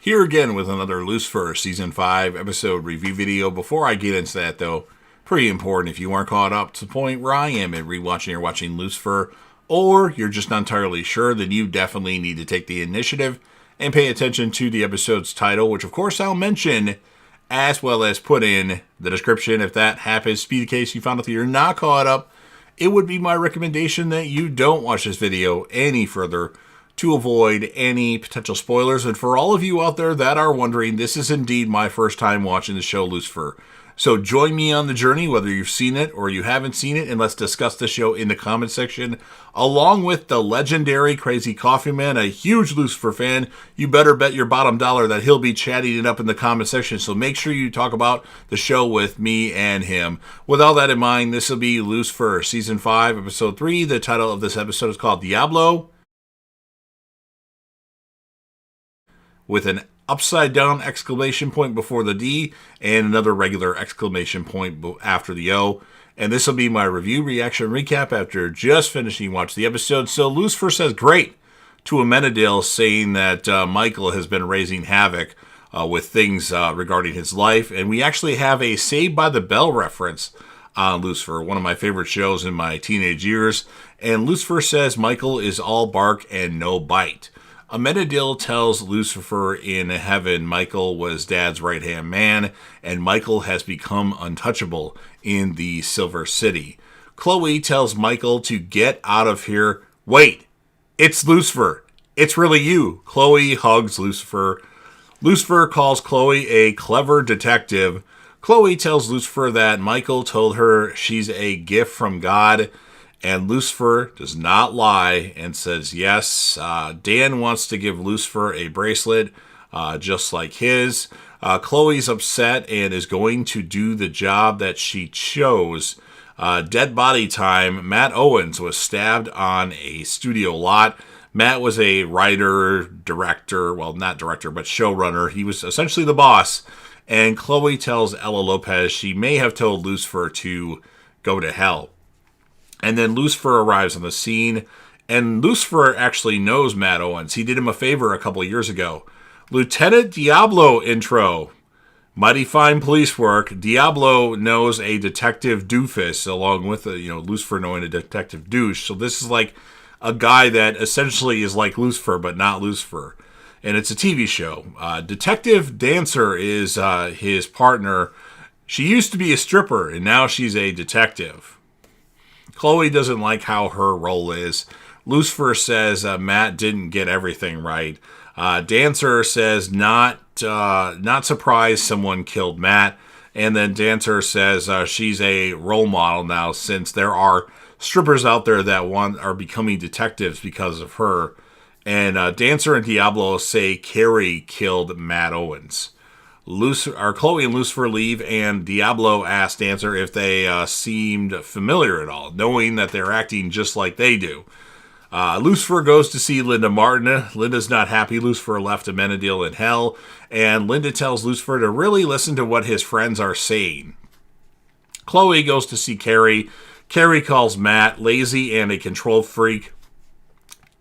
Here again with another Lucifer Season 5 episode review video. Before I get into that though, pretty important if you aren't caught up to the point where I am at rewatching or watching Lucifer, or you're just not entirely sure, then you definitely need to take the initiative and pay attention to the episode's title, which of course I'll mention, as well as put in the description. If that happens to be the case, you found out that you're not caught up, it would be my recommendation that you don't watch this video any further to avoid any potential spoilers. And for all of you out there that are wondering, this is indeed my first time watching the show Lucifer. So join me on the journey, whether you've seen it or you haven't seen it, and let's discuss the show in the comment section, along with the legendary Crazy Coffee Man, a huge Lucifer fan. You better bet your bottom dollar that he'll be chatting it up in the comment section, so make sure you talk about the show with me and him. With all that in mind, this will be Lucifer Season 5, Episode 3. The title of this episode is called Diablo, with an upside down exclamation point before the D and another regular exclamation point after the O. And this will be my review, reaction, recap after just finishing watching the episode. So Lucifer says great to Amenadiel, saying that Michael has been raising havoc with things regarding his life. And we actually have a Saved by the Bell reference on Lucifer, one of my favorite shows in my teenage years. And Lucifer says Michael is all bark and no bite. Amenadiel tells Lucifer in heaven Michael was Dad's right-hand man, and Michael has become untouchable in the Silver City. Chloe tells Michael to get out of here. Wait, it's Lucifer. It's really you. Chloe hugs Lucifer. Lucifer calls Chloe a clever detective. Chloe tells Lucifer that Michael told her she's a gift from God. And Lucifer does not lie and says, yes, Dan wants to give Lucifer a bracelet just like his. Chloe's upset and is going to do the job that she chose. Dead body time. Matt Owens was stabbed on a studio lot. Matt was a writer, director, well, not director, but showrunner. He was essentially the boss. And Chloe tells Ella Lopez she may have told Lucifer to go to hell. And then Lucifer arrives on the scene, and Lucifer actually knows Matt Owens. He did him a favor a couple of years ago. Lieutenant Diablo intro. Mighty fine police work. Diablo knows a detective doofus, along with Lucifer knowing a detective douche. So this is like a guy that essentially is like Lucifer, but not Lucifer. And it's a TV show. Detective Dancer is his partner. She used to be a stripper, and now she's a detective. Chloe doesn't like how her role is. Lucifer says Matt didn't get everything right. Dancer says not surprised someone killed Matt. And then Dancer says she's a role model now, since there are strippers out there that are becoming detectives because of her. And Dancer and Diablo say Carrie killed Matt Owens. Chloe and Lucifer leave, and Diablo asks Dancer if they seemed familiar at all, knowing that they're acting just like they do. Lucifer goes to see Linda Martin. Linda's not happy Lucifer left Amenadiel in hell, and Linda tells Lucifer to really listen to what his friends are saying. Chloe goes to see Carrie. Carrie calls Matt lazy and a control freak.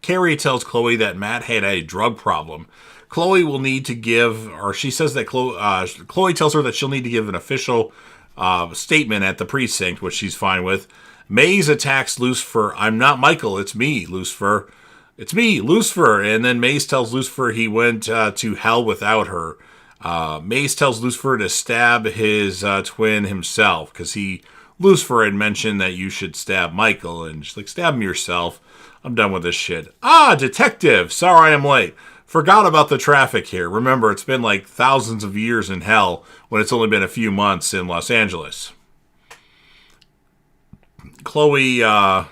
Carrie tells Chloe that Matt had a drug problem. Chloe will need to give, or she says that Chloe tells her that she'll need to give an official statement at the precinct, which she's fine with. Maze attacks Lucifer. I'm not Michael, it's me, Lucifer. It's me, Lucifer. And then Maze tells Lucifer he went to hell without her. Maze tells Lucifer to stab his twin himself, because Lucifer had mentioned that you should stab Michael, and she's like, stab him yourself. I'm done with this shit. Detective! Sorry I'm late. Forgot about the traffic here. Remember, it's been like thousands of years in hell when it's only been a few months in Los Angeles. Chloe and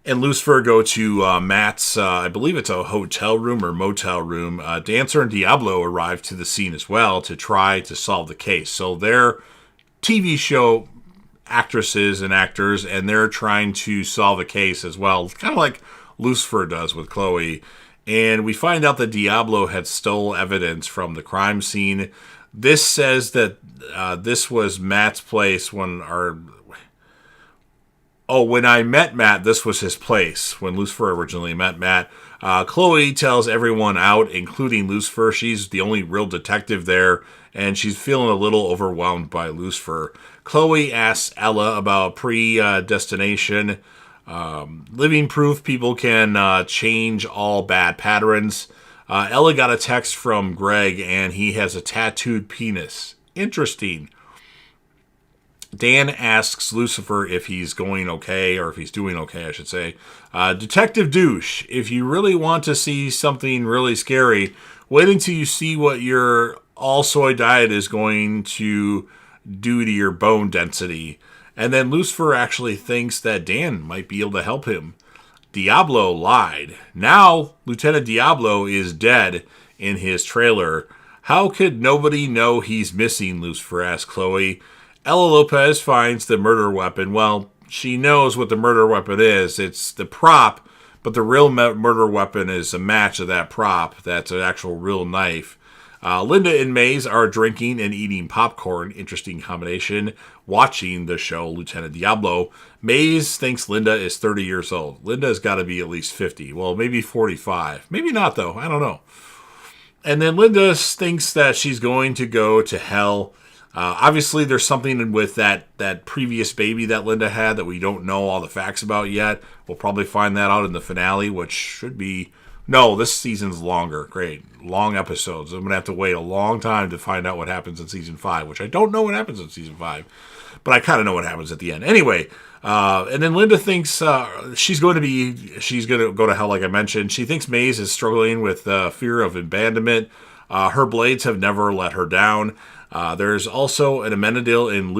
Lucifer go to Matt's, I believe it's a hotel room or motel room. Dancer and Diablo arrive to the scene as well to try to solve the case. So they're TV show actresses and actors, and they're trying to solve a case as well, kind of like Lucifer does with Chloe. And we find out that Diablo had stole evidence from the crime scene. This says that this was Matt's place when Oh, when I met Matt, this was his place. When Lucifer originally met Matt, Chloe tells everyone out, including Lucifer. She's the only real detective there, and she's feeling a little overwhelmed by Lucifer. Chloe asks Ella about predestination, living proof people can change all bad patterns. Ella got a text from Greg, and he has a tattooed penis. Interesting. Dan asks Lucifer if he's going okay, or if he's doing okay, I should say. Detective Douche, if you really want to see something really scary, wait until you see what your all-soy diet is going to do to your bone density. And then Lucifer actually thinks that Dan might be able to help him. Diablo lied. Now, Lieutenant Diablo is dead in his trailer. How could nobody know he's missing, Lucifer asked Chloe. Ella Lopez finds the murder weapon. Well, she knows what the murder weapon is. It's the prop, but the real murder weapon is a match of that prop. That's an actual real knife. Linda and Maze are drinking and eating popcorn. Interesting combination. Watching the show Lieutenant Diablo. Maze thinks Linda is 30 years old. Linda has got to be at least 50. Well, maybe 45. Maybe not, though. I don't know. And then Linda thinks that she's going to go to hell. Obviously, there's something with that previous baby that Linda had that we don't know all the facts about yet. We'll probably find that out in the finale, which should be... No, this season's longer. Great. Long episodes. I'm going to have to wait a long time to find out what happens in Season 5, which I don't know what happens in Season 5. But I kind of know what happens at the end. Anyway, and then Linda thinks she's going to go to hell, like I mentioned. She thinks Maze is struggling with fear of abandonment. Her blades have never let her down. There's also an Amenadiel and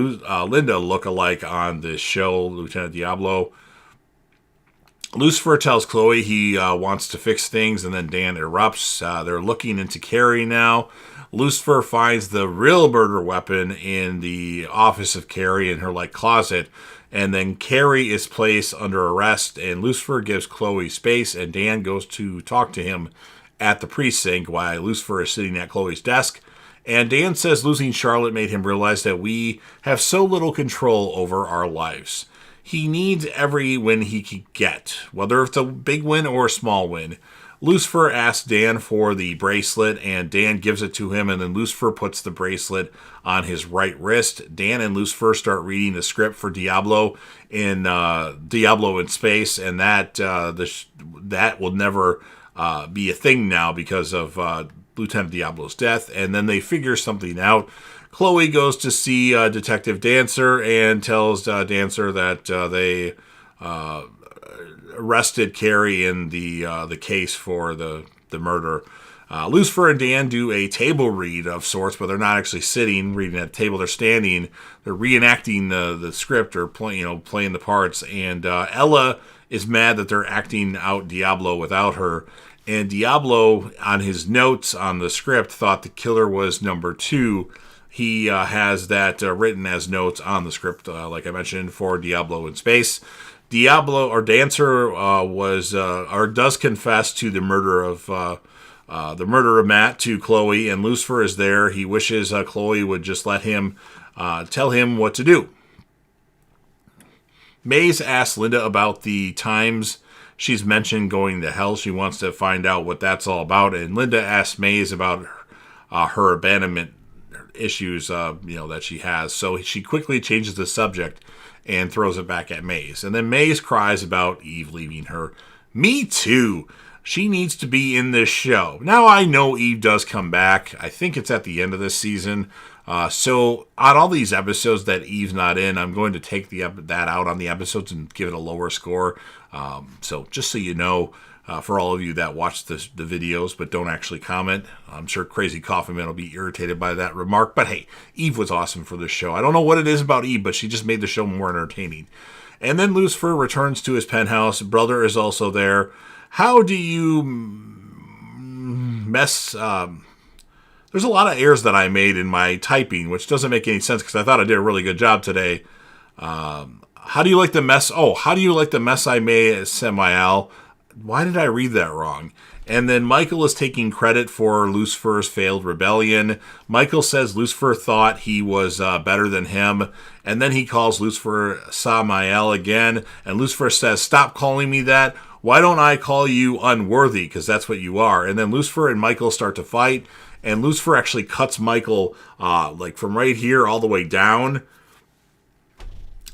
Linda look-alike on this show, Lieutenant Diablo. Lucifer tells Chloe he wants to fix things, and then Dan erupts. They're looking into Carrie now. Lucifer finds the real murder weapon in the office of Carrie in her closet, and then Carrie is placed under arrest, and Lucifer gives Chloe space, and Dan goes to talk to him at the precinct while Lucifer is sitting at Chloe's desk. And Dan says losing Charlotte made him realize that we have so little control over our lives. He needs every win he can get, whether it's a big win or a small win. Lucifer asks Dan for the bracelet, and Dan gives it to him, and then Lucifer puts the bracelet on his right wrist. Dan and Lucifer start reading the script for Diablo in Space, and that will never be a thing now because of Lieutenant Diablo's death, and then they figure something out. Chloe goes to see Detective Dancer and tells Dancer that they arrested Carrie in the case for the murder. Lucifer and Dan do a table read of sorts, but they're not actually sitting reading at a table. They're standing. They're reenacting the script or playing the parts. And Ella is mad that they're acting out Diablo without her. And Diablo, on his notes on the script, thought the killer was number 2. He has that written as notes on the script, like I mentioned, for Diablo in Space. Diablo, or Dancer, does confess to the murder of Matt to Chloe, and Lucifer is there. He wishes Chloe would just let him tell him what to do. Maze asks Linda about the times she's mentioned going to hell. She wants to find out what that's all about. And Linda asks Maze about her abandonment issues, that she has. So she quickly changes the subject and throws it back at Maze. And then Maze cries about Eve leaving her. Me too. She needs to be in this show. Now I know Eve does come back. I think it's at the end of this season. So on all these episodes that Eve's not in, I'm going to take that out on the episodes and give it a lower score. So just so you know, for all of you that watch the videos but don't actually comment, I'm sure Crazy Coffee Man will be irritated by that remark. But hey, Eve was awesome for this show. I don't know what it is about Eve, but she just made the show more entertaining. And then Lucifer returns to his penthouse. Brother is also there. How do you mess... There's a lot of errors that I made in my typing, which doesn't make any sense because I thought I did a really good job today. How do you like the mess? Oh, how do you like the mess I made at Samael? why did I read that wrong? And then Michael is taking credit for Lucifer's failed rebellion. Michael says Lucifer thought he was better than him. And then he calls Lucifer Samael again. And Lucifer says, stop calling me that. Why don't I call you unworthy? Because that's what you are. And then Lucifer and Michael start to fight. And Lucifer actually cuts Michael like from right here all the way down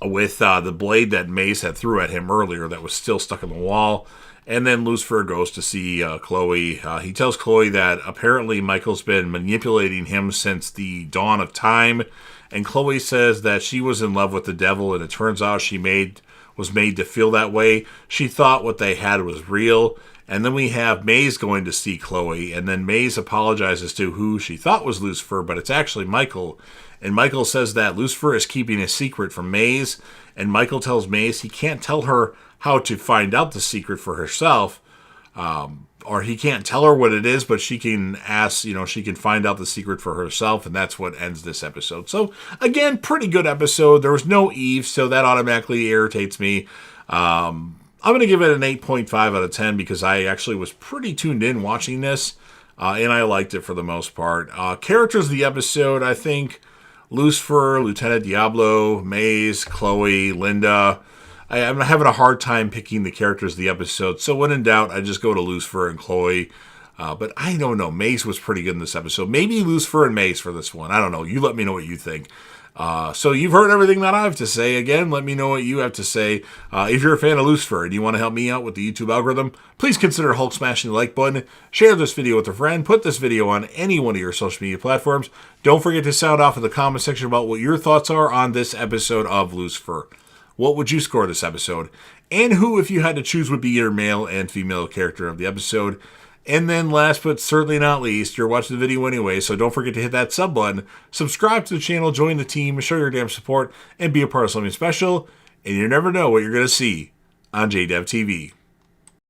with the blade that Maze had threw at him earlier that was still stuck in the wall. And then Lucifer goes to see Chloe. He tells Chloe that apparently Michael's been manipulating him since the dawn of time. And Chloe says that she was in love with the devil, and it turns out she was made to feel that way. She thought what they had was real. And then we have Maze going to see Chloe, and then Maze apologizes to who she thought was Lucifer, but it's actually Michael. And Michael says that Lucifer is keeping a secret from Maze, and Michael tells Maze he can't tell her how to find out the secret for herself, or he can't tell her what it is, but she can ask, she can find out the secret for herself, and that's what ends this episode. So, again, pretty good episode. There was no Eve, so that automatically irritates me. I'm going to give it an 8.5 out of 10 because I actually was pretty tuned in watching this, and I liked it for the most part. Characters of the episode, I think Lucifer, Lieutenant Diablo, Maze, Chloe, Linda. I'm having a hard time picking the characters of the episode, so when in doubt, I just go to Lucifer and Chloe. But I don't know. Maze was pretty good in this episode. Maybe Lucifer and Maze for this one. I don't know. You let me know what you think. So you've heard everything that I have to say. Again, let me know what you have to say. If you're a fan of Lucifer and you want to help me out with the YouTube algorithm, please consider Hulk smashing the like button, share this video with a friend, put this video on any one of your social media platforms. Don't forget to sound off in the comment section about what your thoughts are on this episode of Lucifer. What would you score this episode? And who, if you had to choose, would be your male and female character of the episode? And then last but certainly not least, you're watching the video anyway, so don't forget to hit that sub button, subscribe to the channel, join the team, show your damn support, and be a part of something special. And you never know what you're going to see on JDev TV.